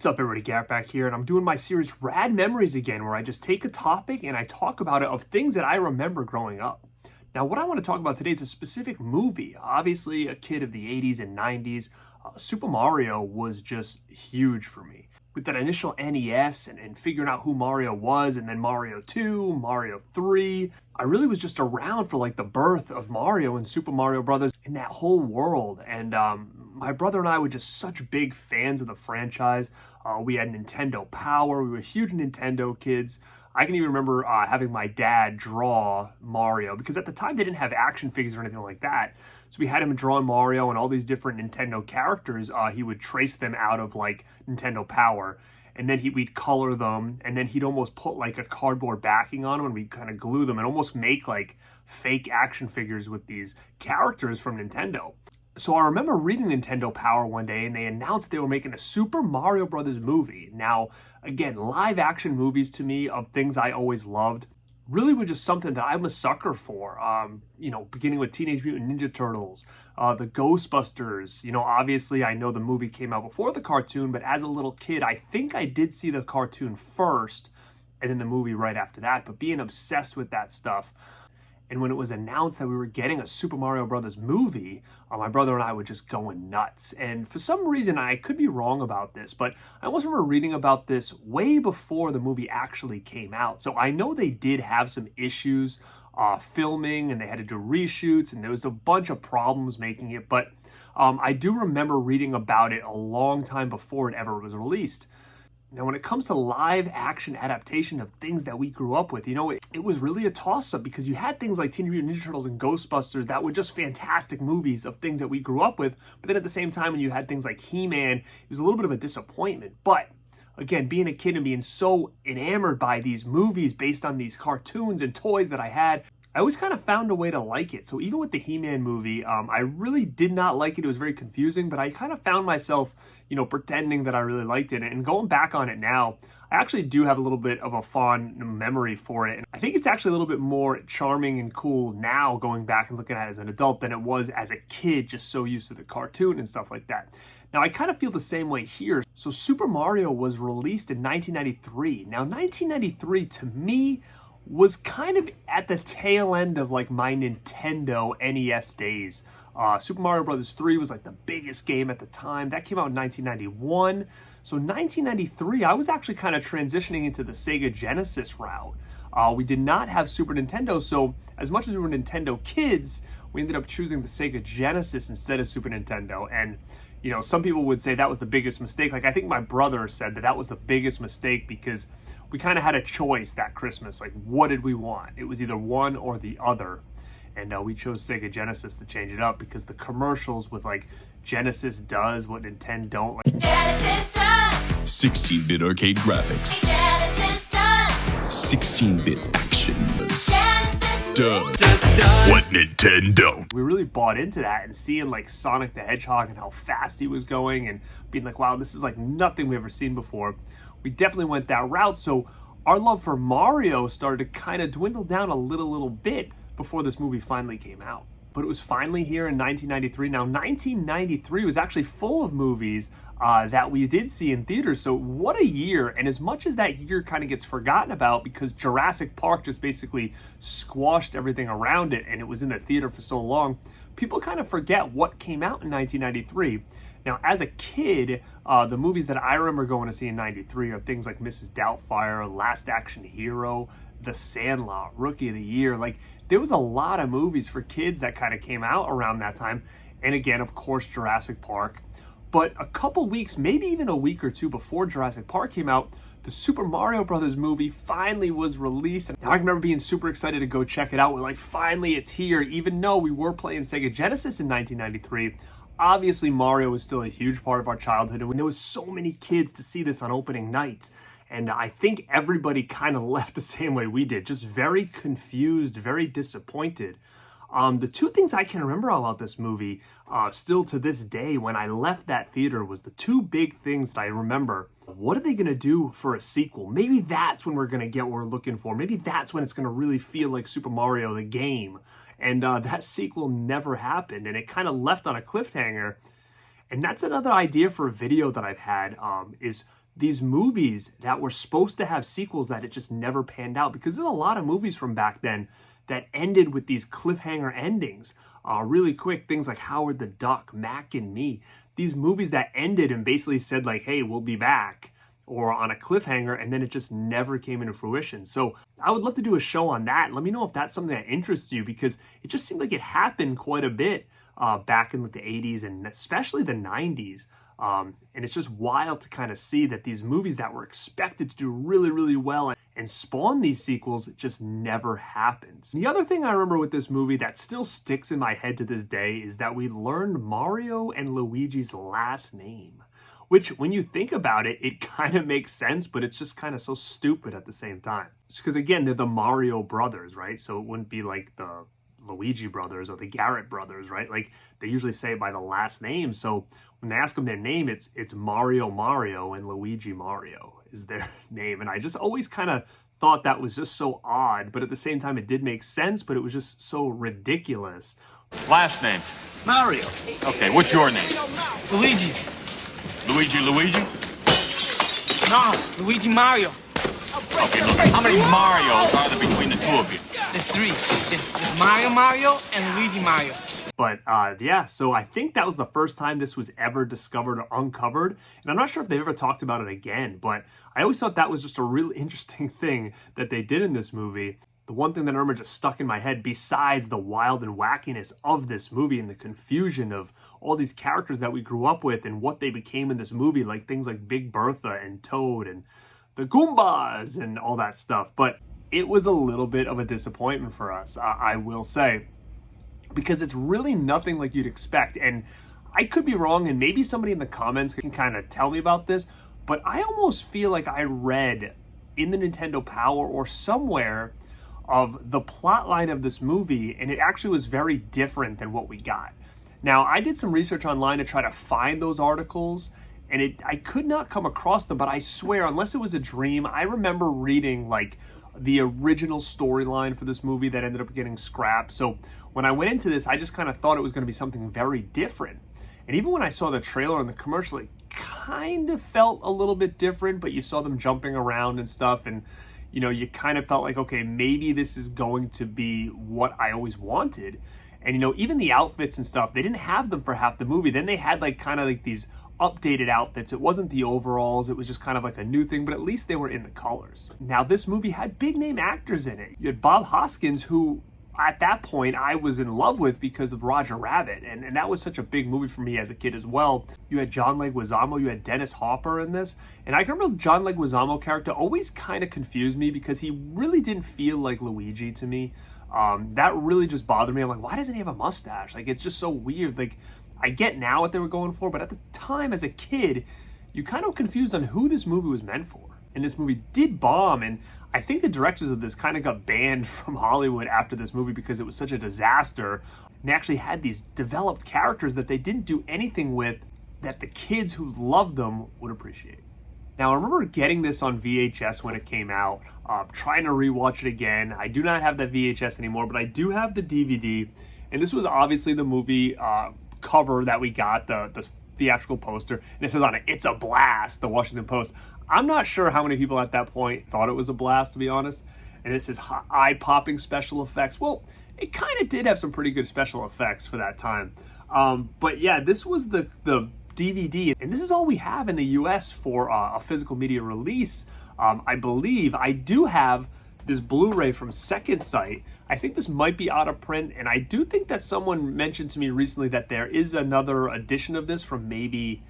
What's up, everybody? Garrett back here, and I'm doing my series Rad Memories again, where I just take a topic and I talk about it of things that I remember growing up. Now, what I want to talk about today is a specific movie. Obviously, a kid of the 80s and 90s, Super Mario was just huge for me. With that initial NES and figuring out who Mario was, and then Mario 2, Mario 3, I really was just around for like the birth of Mario and Super Mario Brothers in that whole world. And my brother and I were just such big fans of the franchise. We had Nintendo Power. We were huge Nintendo kids. I can even remember having my dad draw Mario, because at the time they didn't have action figures or anything like that. So we had him drawing Mario and all these different Nintendo characters. He would trace them out of like Nintendo Power, and then we'd color them, and then he'd almost put like a cardboard backing on them, and we'd kind of glue them and almost make like fake action figures with these characters from Nintendo. So I remember reading Nintendo Power one day, and they announced they were making a Super Mario Brothers movie. Now, again, live action movies to me of things I always loved really were just something that I'm a sucker for. Beginning with Teenage Mutant Ninja Turtles, the Ghostbusters. Obviously I know the movie came out before the cartoon, but as a little kid, I think I did see the cartoon first and then the movie right after that. But being obsessed with that stuff, and when it was announced that we were getting a Super Mario Brothers movie, my brother and I were just going nuts. And for some reason, I could be wrong about this, but I almost remember reading about this way before the movie actually came out. So I know they did have some issues filming, and they had to do reshoots, and there was a bunch of problems making it. But I do remember reading about it a long time before it ever was released. Now, when it comes to live action adaptation of things that we grew up with, it was really a toss-up, because you had things like Teenage Mutant Ninja Turtles and Ghostbusters that were just fantastic movies of things that we grew up with. But then at the same time, when you had things like He-Man, it was a little bit of a disappointment. But again, being a kid and being so enamored by these movies based on these cartoons and toys that I had, I always kind of found a way to like it. So even with the He-Man movie, I really did not like it. It was very confusing, but I kind of found myself, pretending that I really liked it. And going back on it now, I actually do have a little bit of a fond memory for it. And I think it's actually a little bit more charming and cool now, going back and looking at it as an adult, than it was as a kid, just so used to the cartoon and stuff like that. Now, I kind of feel the same way here. So Super Mario was released in 1993. Now, 1993 to me was kind of at the tail end of like my Nintendo NES days. Super Mario Bros. 3 was like the biggest game at the time. That came out in 1991. So 1993, I was actually kind of transitioning into the Sega Genesis route. We did not have Super Nintendo, so as much as we were Nintendo kids, we ended up choosing the Sega Genesis instead of Super Nintendo. And some people would say that was the biggest mistake. Like, I think my brother said that was the biggest mistake, because we kind of had a choice that Christmas. Like, what did we want? It was either one or the other. And we chose Sega Genesis to change it up, because the commercials with like Genesis does what Nintendo don't. Like, Genesis does 16-bit arcade graphics. Genesis does 16-bit action. Genesis Does what Nintendo. we really bought into that, and seeing like Sonic the Hedgehog and how fast he was going, and being like, wow, this is like nothing we've ever seen before. We definitely went that route. So our love for Mario started to kind of dwindle down a little bit before this movie finally came out. But it was finally here in 1993. Now, 1993 was actually full of movies that we did see in theaters. So what a year. And as much as that year kind of gets forgotten about, because Jurassic Park just basically squashed everything around it, and it was in the theater for so long, people kind of forget what came out in 1993. Now, as a kid, the movies that I remember going to see in 93 are things like Mrs. Doubtfire, Last Action Hero, The Sandlot, Rookie of the Year. Like, there was a lot of movies for kids that kind of came out around that time. And again, of course, Jurassic Park. But a couple weeks, maybe even a week or two before Jurassic Park came out, the Super Mario Brothers movie finally was released. And I remember being super excited to go check it out. We're like, finally, it's here. Even though we were playing Sega Genesis in 1993, obviously Mario was still a huge part of our childhood. And there was so many kids to see this on opening night. And I think everybody kind of left the same way we did, just very confused, very disappointed. The two things I can remember about this movie, still to this day, when I left that theater, was the two big things that I remember. What are they going to do for a sequel? Maybe that's when we're going to get what we're looking for. Maybe that's when it's going to really feel like Super Mario, the game. And that sequel never happened, and it kind of left on a cliffhanger. And that's another idea for a video that I've had, is these movies that were supposed to have sequels that it just never panned out, because there's a lot of movies from back then that ended with these cliffhanger endings. Really quick, things like Howard the Duck, Mac and Me, these movies that ended and basically said like, hey, we'll be back, or on a cliffhanger, and then it just never came into fruition. So I would love to do a show on that. Let me know if that's something that interests you, because it just seemed like it happened quite a bit back in like the 80s and especially the 90s. And it's just wild to kind of see that these movies that were expected to do really, really well and spawn these sequels just never happens. The other thing I remember with this movie that still sticks in my head to this day is that we learned Mario and Luigi's last name, which when you think about it, it kind of makes sense, but it's just kind of so stupid at the same time. Because again, they're the Mario brothers, right? So it wouldn't be like the Luigi brothers or the Garrett brothers, right? Like they usually say it by the last name. So when they ask them their name, it's Mario and Luigi Mario is their name. And I just always kind of thought that was just so odd, but at the same time it did make sense, but it was just so ridiculous. Last name? Mario. Okay, what's your name? Luigi. Luigi? No, Luigi Mario. Okay, look, how many Marios are there between the two of you? There's three. There's Mario, and Luigi Mario. But yeah, so I think that was the first time this was ever discovered or uncovered. And I'm not sure if they've ever talked about it again, but I always thought that was just a really interesting thing that they did in this movie. The one thing that I remember just stuck in my head, besides the wild and wackiness of this movie and the confusion of all these characters that we grew up with and what they became in this movie, like things like Big Bertha and Toad and the Goombas and all that stuff. But it was a little bit of a disappointment for us, I will say, because it's really nothing like you'd expect. And I could be wrong, and maybe somebody in the comments can kind of tell me about this, but I almost feel like I read in the Nintendo Power or somewhere of the plot line of this movie, and it actually was very different than what we got. Now, I did some research online to try to find those articles, and I could not come across them, but I swear, unless it was a dream, I remember reading like the original storyline for this movie that ended up getting scrapped. So when I went into this, I just kind of thought it was going to be something very different. And even when I saw the trailer and the commercial, it kind of felt a little bit different, but you saw them jumping around and stuff, and you know, you kind of felt like, okay, maybe this is going to be what I always wanted. And you know, even the outfits and stuff, they didn't have them for half the movie. Then they had like kind of like these updated outfits. It wasn't the overalls, it was just kind of like a new thing, but at least they were in the colors. Now, this movie had big name actors in it. You had Bob Hoskins, who at that point I was in love with because of Roger Rabbit, and that was such a big movie for me as a kid as well. You had John Leguizamo, you had Dennis Hopper in this, and I can remember John Leguizamo character always kind of confused me because he really didn't feel like Luigi to me. That really just bothered me. I'm like, why doesn't he have a mustache? Like, it's just so weird. Like, I get now what they were going for, but at the time as a kid, you kind of confused on who this movie was meant for. And this movie did bomb, and I think the directors of this kind of got banned from Hollywood after this movie because it was such a disaster. And they actually had these developed characters that they didn't do anything with that the kids who loved them would appreciate. Now, I remember getting this on VHS when it came out, trying to rewatch it again. I do not have that VHS anymore, but I do have the DVD. And this was obviously the movie cover that we got, the theatrical poster, and it says on it, "It's a blast," the Washington Post. I'm not sure how many people at that point thought it was a blast, to be honest. And it says eye-popping special effects. Well, it kind of did have some pretty good special effects for that time. But yeah, this was the DVD, and this is all we have in the US for a physical media release. I believe I do have this Blu-ray from Second Sight. I think this might be out of print, and I do think that someone mentioned to me recently that there is another edition of this from maybe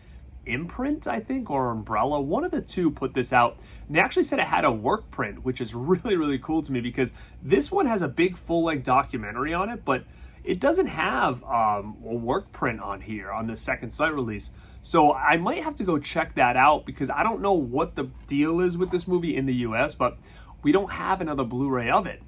Imprint, I think, or Umbrella. One of the two put this out, and they actually said it had a work print, which is really, really cool to me because this one has a big full-length documentary on it, but it doesn't have a work print on here on the Second Sight release. So I might have to go check that out because I don't know what the deal is with this movie in the US, but we don't have another Blu-ray of it.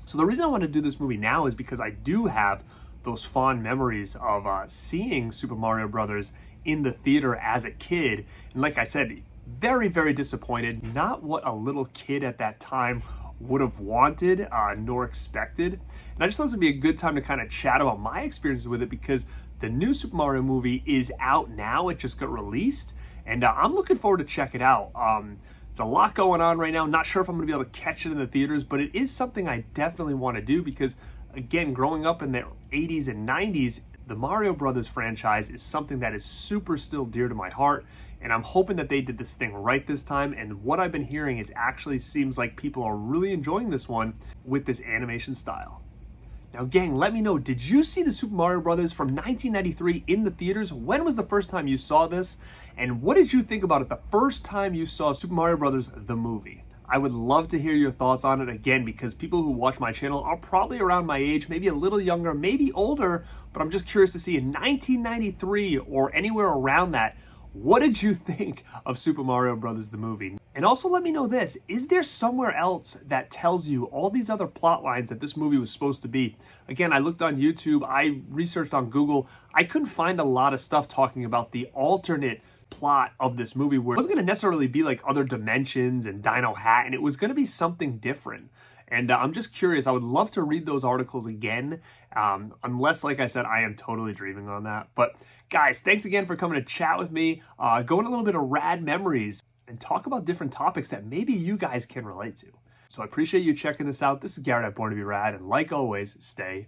So the reason I want to do this movie now is because I do have those fond memories of seeing Super Mario Brothers in the theater as a kid. And like I said, very, very disappointed. Not what a little kid at that time would have wanted nor expected. And I just thought this would be a good time to kind of chat about my experiences with it because the new Super Mario movie is out now. It just got released. and I'm looking forward to check it out. There's a lot going on right now. Not sure if I'm going to be able to catch it in the theaters, but it is something I definitely want to do because, again, growing up in the 80s and 90s, the Mario Brothers franchise is something that is super still dear to my heart, and I'm hoping that they did this thing right this time. And what I've been hearing is actually seems like people are really enjoying this one with this animation style. Now, gang, let me know, did you see the Super Mario Brothers from 1993 in the theaters? When was the first time you saw this? And what did you think about it the first time you saw Super Mario Brothers, the movie? I would love to hear your thoughts on it, again, because people who watch my channel are probably around my age, maybe a little younger, maybe older, but I'm just curious to see in 1993 or anywhere around that, what did you think of Super Mario Brothers, the movie? And also let me know this, is there somewhere else that tells you all these other plot lines that this movie was supposed to be? Again, I looked on YouTube, I researched on Google, I couldn't find a lot of stuff talking about the alternate plot of this movie where it wasn't going to necessarily be like other dimensions and Dino Hat, and it was going to be something different. And I'm just curious, I would love to read those articles again, unless, like I said, I am totally dreaming on that. But guys, thanks again for coming to chat with me, go into a little bit of rad memories, and talk about different topics that maybe you guys can relate to. So I appreciate you checking this out. This is Garrett at Born to Be Rad, and like always, stay